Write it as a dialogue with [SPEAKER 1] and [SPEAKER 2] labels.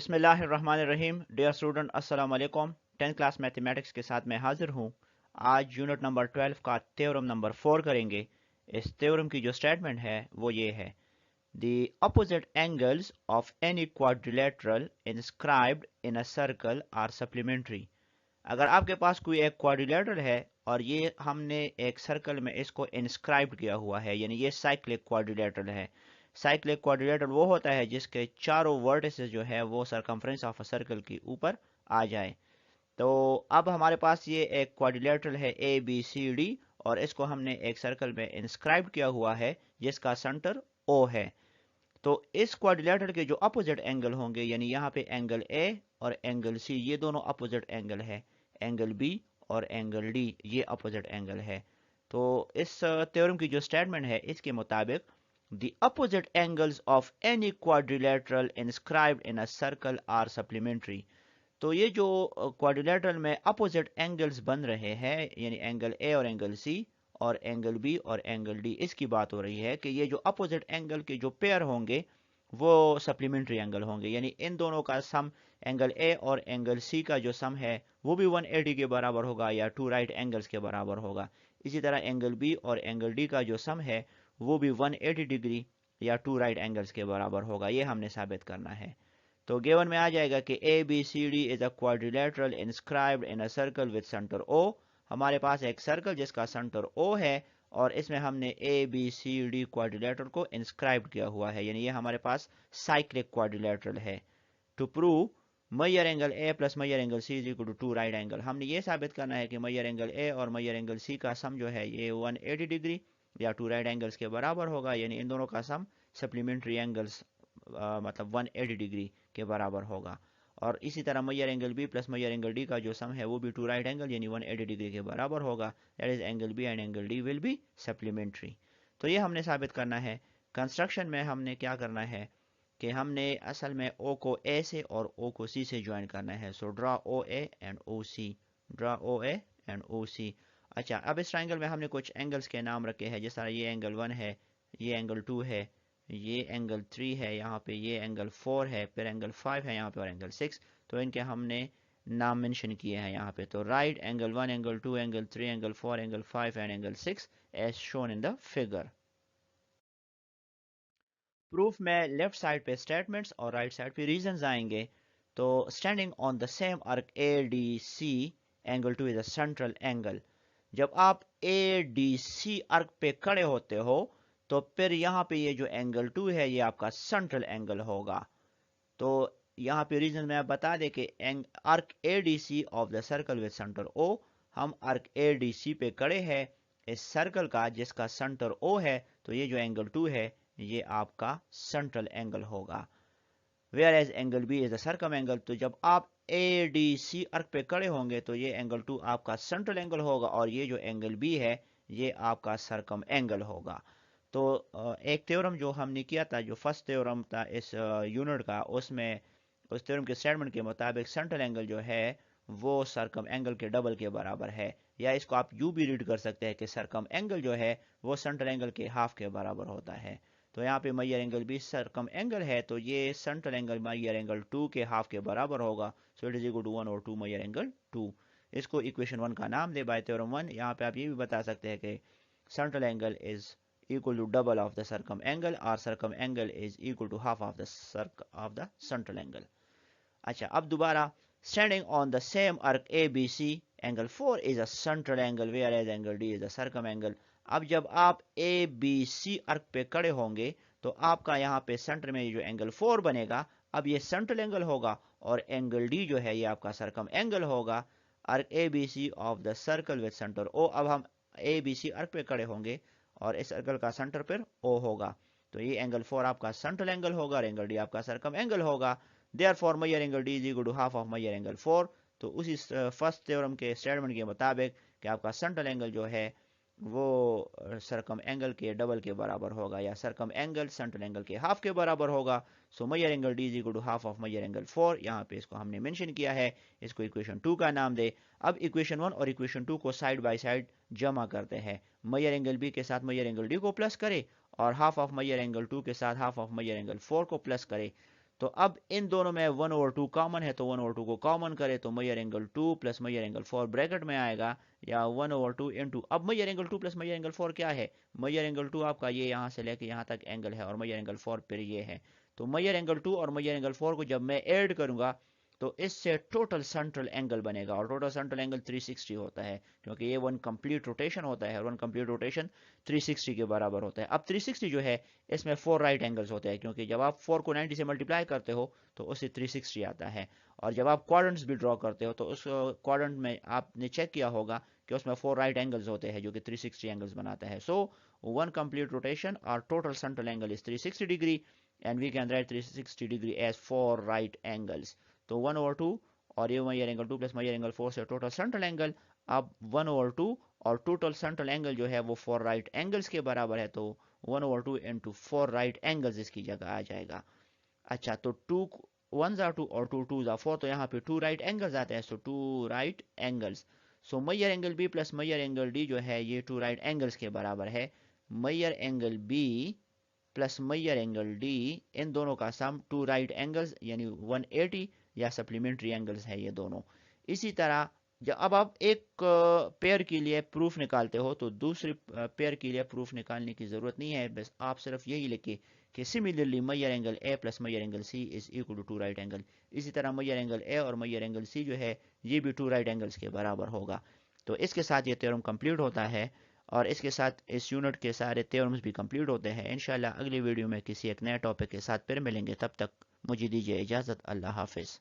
[SPEAKER 1] बिस्मिल्लाहिर्रहमानिर्रहीम। Dear student, अस्सलाम वालेकुम। 10th क्लास मैथमेटिक्स के साथ मैं हाजिर हूँ। आज यूनिट नंबर 12 का थ्योरम नंबर 4 करेंगे। इस थ्योरम की जो स्टेटमेंट है वो ये है: The opposite angles of any quadrilateral inscribed in a circle are supplementary। अगर आपके पास कोई एक क्वाड्रिलेटरल है और ये हमने एक सर्कल में इसको इंस्क्राइब किया हुआ है, यानी ये साइक्लिक क्वाड्रिलेटरल है। साइक्लिक क्वाड्रिलेटरल वो होता है जिसके चारों वर्टिसेस जो है वो सरकमफ्रेंस ऑफ अ सर्कल के ऊपर आ जाए। तो अब हमारे पास ये एक क्वाड्रिलेटरल है ए बी सी डी, और इसको हमने एक सर्कल में इंस्क्राइब किया हुआ है जिसका सेंटर ओ है। तो इस क्वाड्रिलेटरल के जो अपोजिट एंगल होंगे, यानी यहाँ पे एंगल ए और एंगल सी, ये दोनों अपोजिट एंगल है। एंगल बी और एंगल डी ये अपोजिट एंगल है। तो इस थ्योरम की जो स्टेटमेंट है इसके मुताबिक the opposite angles of any quadrilateral inscribed in a circle are supplementary। तो ये जो क्वाड्रिलेटरल में अपोजिट एंगल्स बन रहे हैं, यानी एंगल ए और एंगल सी और एंगल बी और एंगल डी, इसकी बात हो रही है कि ये जो अपोजिट एंगल के जो पेयर होंगे वो सप्लीमेंट्री एंगल होंगे, यानी इन दोनों का सम, एंगल ए और एंगल सी का जो सम है वो भी 180 के बराबर होगा या टू राइट एंगल्स के बराबर होगा। इसी तरह एंगल बी और एंगल डी का जो सम है वो भी 180 डिग्री या टू राइट एंगल्स के बराबर होगा। ये हमने साबित करना है। तो गिवन में आ जाएगा कि A B C D is a quadrilateral inscribed in a circle with centre O. हमारे पास एक सर्कल जिसका सेंटर ओ है और इसमें हमने A B C D quadrilateral को इंस्क्राइब किया हुआ है, यानी ये हमारे पास साइक्लिक क्वाड्रिलेटरल है। To prove measure angle A plus major angle C is equal to two right angle, हमने ये साबित करना है कि मेजर एंगल ए और मेजर एंगल सी का सम जो है ये 180 डिग्री या टू राइट एंगल्स के बराबर होगा, यानी इन दोनों का सम सप्लीमेंट्री एंगल्स मतलब 180 डिग्री के बराबर होगा। और इसी तरह measure angle B plus major angle D का जो सम है वो भी टू राइट एंगल यानी 180 डिग्री के बराबर होगा। That is angle B and angle D will be supplementary. तो ये हमने साबित करना है। कंस्ट्रक्शन में हमने क्या करना है कि हमने असल में ओ को ए से और ओ को सी से ज्वाइन करना है। So draw O A and O C, draw O A and O C. अच्छा, अब इस ट्राइंगल में हमने कुछ एंगल्स के नाम रखे हैं, जिस तरह ये एंगल 1 है, ये एंगल 2 है, ये एंगल 3 है, यहाँ पे ये एंगल 4 है, फिर एंगल 5 है यहाँ पे और एंगल 6। तो इनके हमने नाम मेंशन किए हैं यहाँ पे। तो right angle 1, angle 2, angle 3, angle 4, angle 5 and angle 6 as shown in the figure. Proof में लेफ्ट साइड पे स्टेटमेंट्स और राइट साइड पे रीजंस आएंगे। तो standing on the same arc A D C, angle 2 is a central angle. जब आप ए D सी arc पे खड़े होते हो तो फिर यहाँ पे ये जो एंगल 2 है ये आपका सेंट्रल एंगल होगा। तो यहाँ पे रीजन में आप बता दें कि arc A D C of the circle with centre O, हम आर्क ए डी सी पे खड़े हैं इस सर्कल का जिसका सेंटर ओ है, तो ये जो एंगल 2 है ये आपका सेंट्रल एंगल होगा। Where as angle B is the circum angle. तो जब आप ए डी सी अर्क पे खड़े होंगे तो ये एंगल 2 आपका सेंट्रल एंगल होगा और ये जो एंगल बी है ये आपका सर्कम एंगल होगा। तो एक थ्योरम जो हमने किया था, जो फर्स्ट थ्योरम था इस यूनिट का, उसमें उस थ्योरम के स्टेटमेंट के मुताबिक सेंट्रल एंगल जो है वो सर्कम एंगल के डबल के बराबर है, या इसको आप यू भी रीड कर सकते हैं कि सर्कम एंगल जो है वो सेंट्रल एंगल के हाफ के बराबर होता है। तो यहाँ पे मेजर एंगल भी सर्कम एंगल है, तो ये सेंट्रल एंगल मेजर एंगल 2 के हाफ के बराबर होगा। So it is equal to 1 और 2 मेजर एंगल 2। इसको इक्वेशन 1 का नाम दे बाय थ्योरम 1। यहाँ पे आप ये भी बता सकते हैं कि central angle is equal to double of the circumangle or circumangle is equal to half of the central angle। अच्छा, अब दोबारा standing on the same arc ABC, angle 4 is a central angle whereas angle D is a circumangle। अब जब आप ABC arc पे खड़े होंगे तो आपका यहाँ पे सेंटर में जो एंगल 4 बनेगा, अब ये सेंट्रल एंगल होगा और एंगल D जो है ये आपका सर्कम एंगल होगा। Arc ABC of the circle with centre O। अब हम ABC आर्क पे खड़े होंगे और इस सर्कल का सेंटर पर O होगा, तो ये एंगल 4 आपका सेंट्रल एंगल होगा और एंगल D आपका सर्कम एंगल होगा। Therefore measure angle D is equal to half of measure angle 4। तो उसी फर्स्ट थ्योरम के स्टेटमेंट के मुताबिक कि आपका सेंट्रल एंगल जो है वो सर्कम एंगल के डबल के बराबर होगा, या सर्कम एंगल सेंट्रल एंगल के हाफ के बराबर होगा। So major angle D is equal to half of measure angle 4। यहाँ पे इसको हमने मेंशन किया है, इसको इक्वेशन 2 का नाम दे। अब इक्वेशन 1 और इक्वेशन 2 को साइड बाय साइड जमा करते हैं। मेजर एंगल B के साथ मेजर एंगल D को प्लस करे और हाफ ऑफ मेजर एंगल 2 के साथ हाफ ऑफ मेजर एंगल 4 को प्लस करे। तो अब इन दोनों में 1/2 कॉमन है, तो 1/2 को कॉमन करे तो measure angle 2 plus major angle 4 bracket में आएगा, या 1/2 इंटू, अब measure angle 2 plus major angle 4 क्या है, मेजर एंगल 2 आपका ये यहाँ से लेके यहाँ तक एंगल है, और मेजर एंगल 4 फिर ये है। तो मेजर एंगल 2 और मेजर एंगल 4 को जब मैं ऐड करूंगा तो इससे टोटल सेंट्रल एंगल बनेगा, और टोटल सेंट्रल एंगल 360 होता है, क्योंकि ये वन कंप्लीट रोटेशन होता है, और वन कंप्लीट रोटेशन 360 के बराबर होता है। अब 360 जो है इसमें 4 राइट एंगल्स होते हैं, क्योंकि जब आप 4 को 90 से मल्टीप्लाई करते हो तो उससे 360 आता है, और जब आप क्वाड्रेंट्स भी ड्रॉ करते हो तो उस क्वाड्रेंट में आपने चेक किया होगा कि उसमें 4 राइट एंगल्स होते हैं जो कि 360 एंगल्स बनाता है। सो वन कंप्लीट रोटेशन और total central angle is 360 degree, and we can write 360 degree as 4 right angles. तो 1/2 और ये measure angle 2 plus major angle 4 से टोटल सेंट्रल एंगल, अब 1/2 और टोटल सेंट्रल एंगल जो है वो 4 राइट एंगल्स के बराबर है, तो 1/2 इंटू 4 राइट एंगल्स इसकी जगह आ जाएगा। अच्छा, तो 2 1 2 और 2 2 4, तो यहाँ पे 2 राइट एंगल्स आते हैं, so 2 right angles. So major angle B plus major angle D जो है ये 2 राइट एंगल्स के बराबर है। Major angle B plus major angle D, इन दोनों का सम 2 राइट एंगल्स यानी 180 या सप्लीमेंट्री एंगल्स है ये दोनों। इसी तरह जब अब आप एक पेयर के लिए प्रूफ निकालते हो तो दूसरे पेयर के लिए प्रूफ निकालने की ज़रूरत नहीं है, बस आप सिर्फ यही लिखिए कि similarly measure angle A plus major angle C is equal to 2 right angle. इसी तरह मेजर एंगल ए और मेजर एंगल सी जो है ये भी 2 राइट एंगल्स के बराबर होगा। तो इसके साथ ये थ्योरम कंप्लीट होता है, और इसके साथ इस यूनिट के सारे थ्योरम्स भी कंप्लीट होते हैं। इंशाल्लाह अगली वीडियो में किसी एक नए टॉपिक के साथ फिर मिलेंगे, तब तक मुझे दीजिए इजाज़त। अल्लाह हाफिज़।